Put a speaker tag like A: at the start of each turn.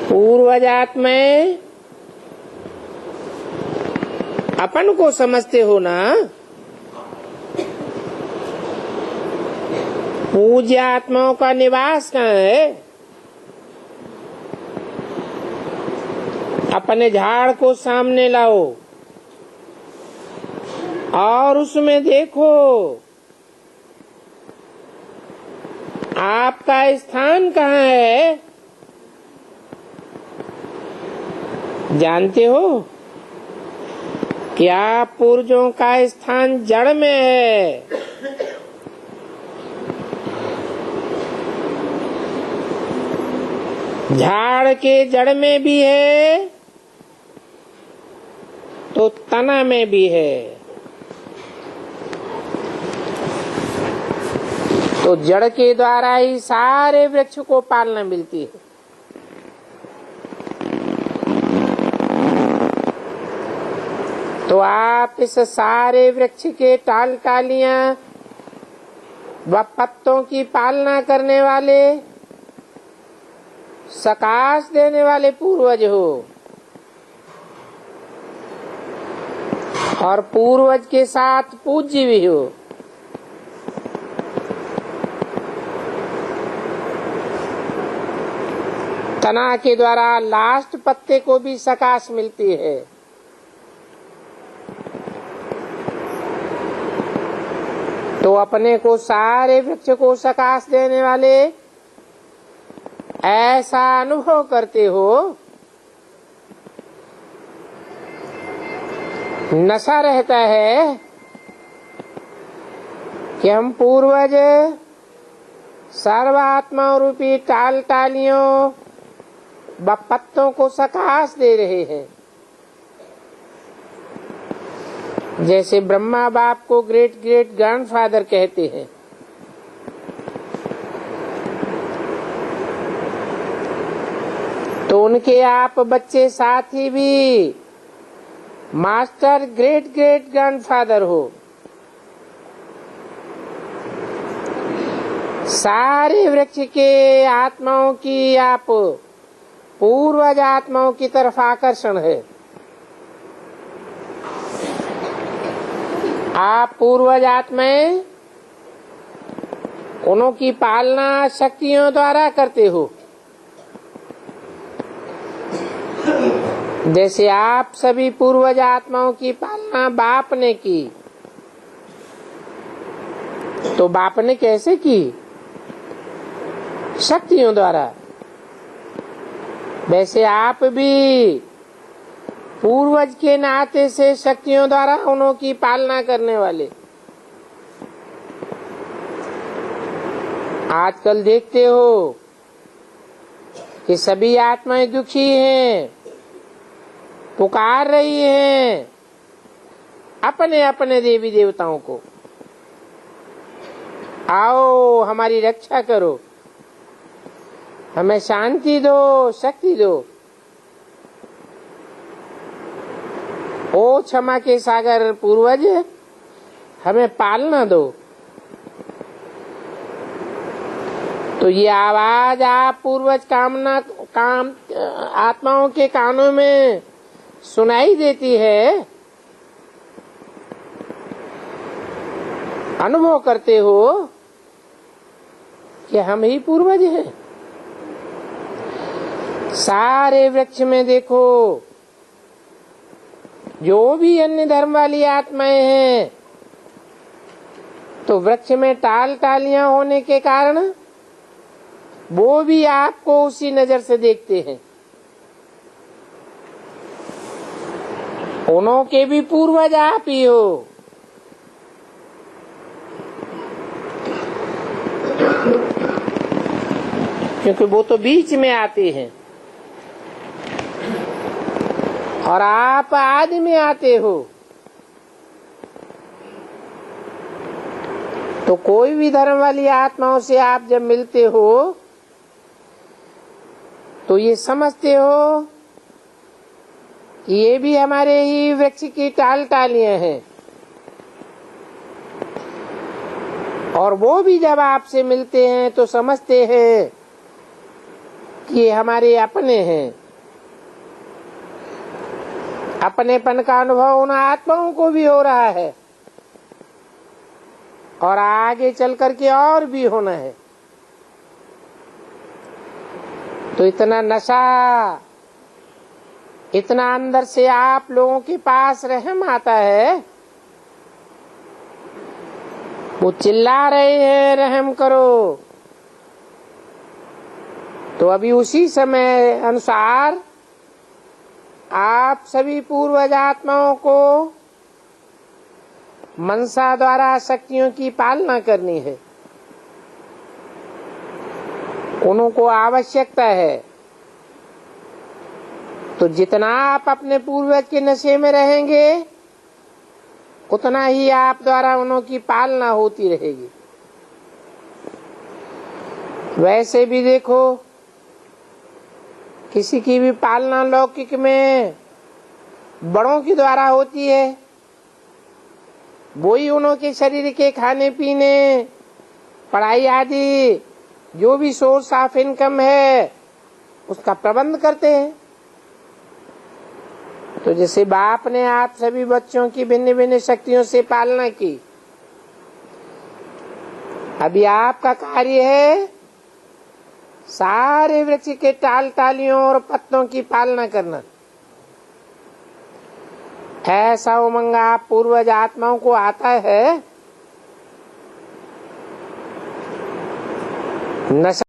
A: पूर्वज आत्माएं अपन को समझते हो ना। पूज्य आत्माओं का निवास कहाँ है? अपने झाड़ को सामने लाओ और उसमें देखो आपका स्थान कहाँ है। जानते हो क्या पूर्वजों का स्थान जड़ में है? झाड़ के जड़ में भी है तो तना में भी है। तो जड़ के द्वारा ही सारे वृक्ष को पालना मिलती है। तो आप इस सारे वृक्ष के टाल टालियां व पत्तों की पालना करने वाले, सकाश देने वाले पूर्वज हो और पूर्वज के साथ पूज्य भी हो। तना के द्वारा लास्ट पत्ते को भी सकाश मिलती है। तो अपने को सारे वृक्ष को सकाश देने वाले ऐसा अनुभव करते हो। नशा रहता है कि हम पूर्वज सर्वात्मा रूपी टाल टालियों व पत्तों को सकाश दे रहे हैं। जैसे ब्रह्मा बाप को ग्रेट ग्रेट ग्रैंडफादर कहते हैं, तो उनके आप बच्चे साथी भी मास्टर ग्रेट ग्रेट ग्रैंडफादर हो। सारे वृक्ष के आत्माओं की आप पूर्वज आत्माओं की तरफ आकर्षण है। आप पूर्वज आत्माएं उन्हों की पालना शक्तियों द्वारा करते हो। जैसे आप सभी पूर्वज आत्माओं की पालना बाप ने की, तो बाप ने कैसे की? शक्तियों द्वारा। वैसे आप भी पूर्वज के नाते से शक्तियों द्वारा उन्हों की पालना करने वाले। आजकल देखते हो कि सभी आत्माएं दुखी हैं, पुकार रही हैं अपने अपने देवी देवताओं को, आओ हमारी रक्षा करो, हमें शांति दो, शक्ति दो। ओ क्षमा के सागर पूर्वज, हमें पालना दो। तो ये आवाज आप पूर्वज आत्माओं के कानों में सुनाई देती है। अनुभव करते हो कि हम ही पूर्वज हैं। सारे वृक्ष में देखो, जो भी अन्य धर्म वाली आत्माएं हैं, तो वृक्ष में टाल टालियां होने के कारण वो भी आपको उसी नजर से देखते हैं। उन्हों के भी पूर्वज आप ही हो। क्योंकि वो तो बीच में आते हैं और आप आदि में आते हो। तो कोई भी धर्म वाली आत्माओं से आप जब मिलते हो तो ये समझते हो ये भी हमारे ही वृक्ष की टाल टालियां हैं। और वो भी जब आपसे मिलते हैं तो समझते हैं कि ये हमारे अपने हैं। अपनेपन का अनुभव उन आत्माओं को भी हो रहा है और आगे चल करके और भी होना है। तो इतना नशा, इतना अंदर से आप लोगों के पास रहम आता है, वो चिल्ला रहे हैं रहम करो। तो अभी उसी समय अनुसार आप सभी पूर्वज आत्माओं को मनसा द्वारा शक्तियों की पालना करनी है। उनको आवश्यकता है। तो जितना आप अपने पूर्वज के नशे में रहेंगे उतना ही आप द्वारा उन्हों की पालना होती रहेगी। वैसे भी देखो, किसी की भी पालना लौकिक में बड़ों के द्वारा होती है। वो ही उन्हों के शरीर के खाने पीने, पढ़ाई आदि जो भी सोर्स ऑफ इनकम है उसका प्रबंध करते हैं। तो जैसे बाप ने आप सभी बच्चों की भिन्न भिन्न शक्तियों से पालना की, अभी आपका कार्य है सारे वृक्ष के टाल टालियों और पत्तों की पालना करना। ऐसा उमंग आप पूर्वज आत्माओं को आता है। नशा